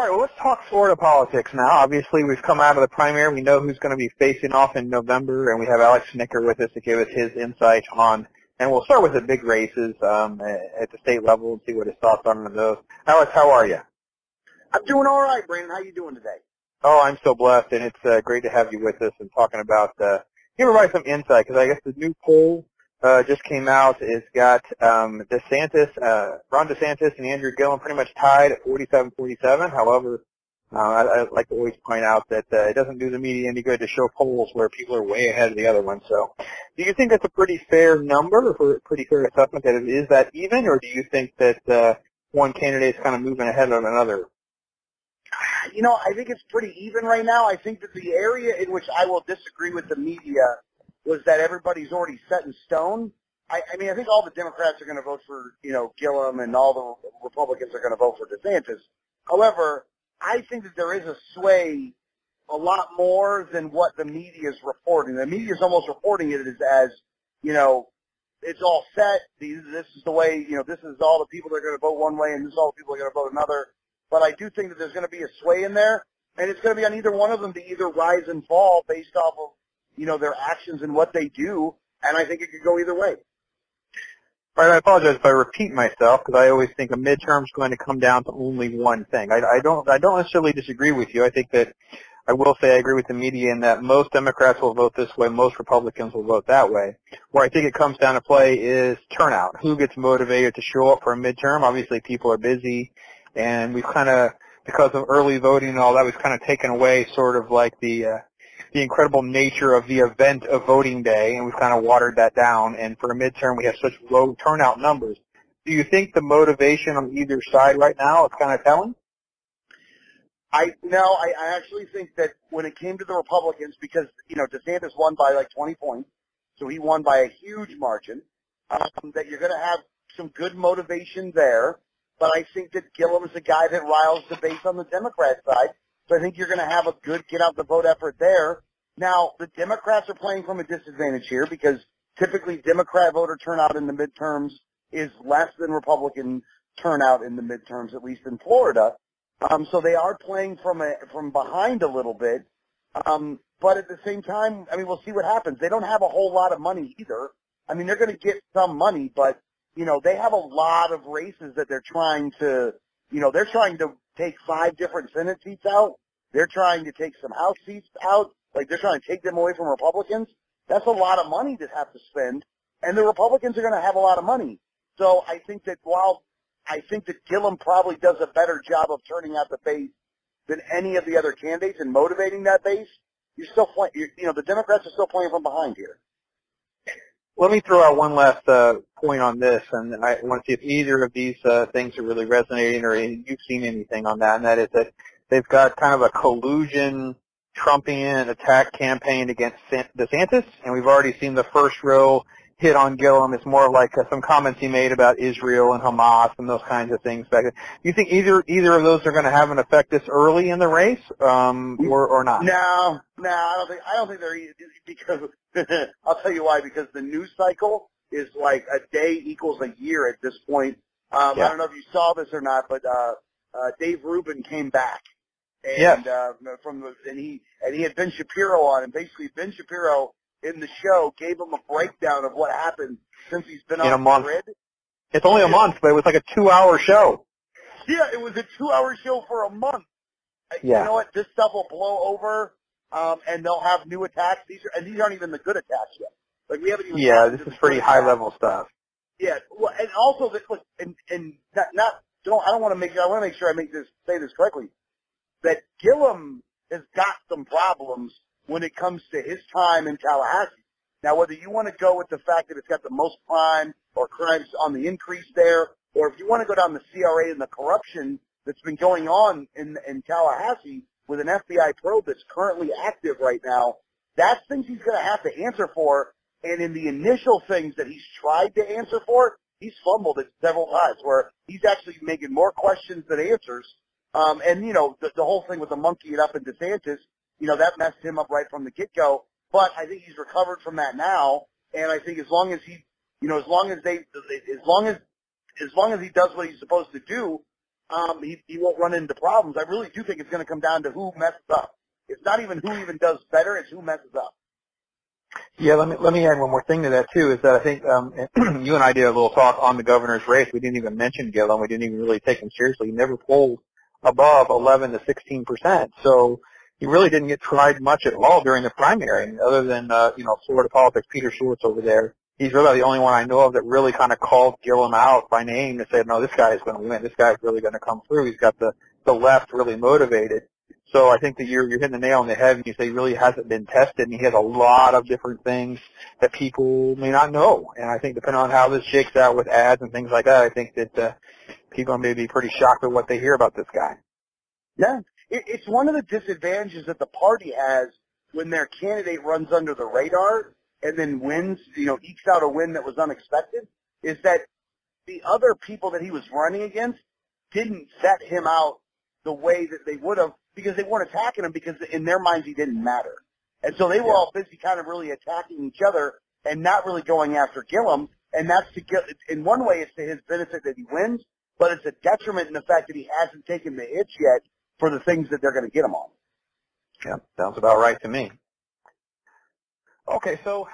right, well, let's talk Florida politics now. Obviously, we've come out of the primary. We know who's going to be facing off in November, and we have Alex Snitker with us to give us his insight on, and we'll start with the big races at the state level and see what his thoughts are on those. Alex, how are you? I'm doing all right, Brandon. How you doing today? Oh, I'm so blessed, and it's great to have you with us and talking about, give everybody some insight, because I guess the new poll just came out. It's got DeSantis, Ron DeSantis and Andrew Gillum pretty much tied at 47-47. However, I like to always point out that it doesn't do the media any good to show polls where people are way ahead of the other one. So do you think that's a pretty fair number or a pretty fair assessment that it is that even, or do you think that one candidate is kind of moving ahead on another? You know, I think it's pretty even right now. I think that the area in which I will disagree with the media was that everybody's already set in stone. I mean, I think all the Democrats are going to vote for, Gillum, and all the Republicans are going to vote for DeSantis. However, I think that there is a sway a lot more than what the media is reporting. The media is almost reporting it as it's all set. This is the way, this is all the people that are going to vote one way, and this is all the people that are going to vote another. But I do think that there's going to be a sway in there, and it's going to be on either one of them to either rise and fall based off of, their actions and what they do, and I think it could go either way. All right, I apologize if I repeat myself, because I always think a midterm is going to come down to only one thing. I don't necessarily disagree with you. I think that I will say I agree with the media in that most Democrats will vote this way, most Republicans will vote that way. Where I think it comes down to play is turnout. Who gets motivated to show up for a midterm? Obviously, people are busy, and we've kind of, because of early voting and all that, we've kind of taken away sort of like the incredible nature of the event of voting day, and we've kind of watered that down. And for a midterm, we have such low turnout numbers. Do you think the motivation on either side right now is kind of telling? I actually think that when it came to the Republicans, because, DeSantis won by like 20 points, so he won by a huge margin, that you're going to have some good motivation there. But I think that Gillum is a guy that riles the base on the Democrat side. So I think you're going to have a good get-out-the-vote effort there. Now, the Democrats are playing from a disadvantage here because typically Democrat voter turnout in the midterms is less than Republican turnout in the midterms, at least in Florida. So they are playing from behind a little bit. But at the same time, I mean, we'll see what happens. They don't have a whole lot of money either. I mean, they're going to get some money, but they have a lot of races that they're trying to, they're trying to take 5 different Senate seats out. They're trying to take some House seats out. Like, they're trying to take them away from Republicans. That's a lot of money to have to spend. And the Republicans are going to have a lot of money. So I think that while I think that Gillum probably does a better job of turning out the base than any of the other candidates and motivating that base, you're still playing, the Democrats are still playing from behind here. Let me throw out one last point on this, and I want to see if either of these things are really resonating or you've seen anything on that, and that is that they've got kind of a collusion Trumpian attack campaign against DeSantis, and we've already seen the first real hit on Gillum. It's more like some comments he made about Israel and Hamas and those kinds of things. Do you think either of those are going to have an effect this early in the race, or not? No, I don't think they're because I'll tell you why. Because the news cycle is like a day equals a year at this point. I don't know if you saw this or not, but Dave Rubin came back. And and he had Ben Shapiro on, and basically Ben Shapiro in the show gave him a breakdown of what happened since he's been on the grid. It's only a month, but it was like a 2-hour show. Yeah, it was a 2-hour show for a month. Yeah. You know what? This stuff will blow over, and they'll have new attacks. These aren't even the good attacks yet. Like we haven't even. Yeah, this is pretty high level stuff. Yeah, well, and also I want to make sure I say this correctly. That Gillum has got some problems when it comes to his time in Tallahassee. Now, whether you want to go with the fact that it's got the most crime or crimes on the increase there, or if you want to go down the CRA and the corruption that's been going on in Tallahassee with an FBI probe that's currently active right now, that's things he's going to have to answer for. And in the initial things that he's tried to answer for, he's fumbled it several times where he's actually making more questions than answers. And, the whole thing with the monkey it up in DeSantis, that messed him up right from the get-go. But I think he's recovered from that now. And I think as long as he does what he's supposed to do, he won't run into problems. I really do think it's going to come down to who messes up. It's not even who even does better; it's who messes up. Yeah, let me add one more thing to that too. Is that I think you and I did a little talk on the governor's race. We didn't even mention Gillum. We didn't even really take him seriously. He never polled above 11 to 16%. So he really didn't get tried much at all during the primary, other than Florida politics. Peter Schwartz over there. He's really the only one I know of that really kind of called Gillum out by name and said, no, this guy is going to win. This guy's really going to come through. He's got the left really motivated. So I think that you're hitting the nail on the head when you say he really hasn't been tested, and he has a lot of different things that people may not know. And I think depending on how this shakes out with ads and things like that, I think that people may be pretty shocked at what they hear about this guy. Yeah, it's one of the disadvantages that the party has when their candidate runs under the radar and then wins, ekes out a win that was unexpected, is that the other people that he was running against didn't vet him out the way that they would have, because they weren't attacking him, because in their minds he didn't matter. And so they were all busy kind of really attacking each other and not really going after Gillum. And that's in one way it's to his benefit that he wins, but it's a detriment in the fact that he hasn't taken the hits yet for the things that they're going to get him on. Yeah, sounds about right to me. Okay, so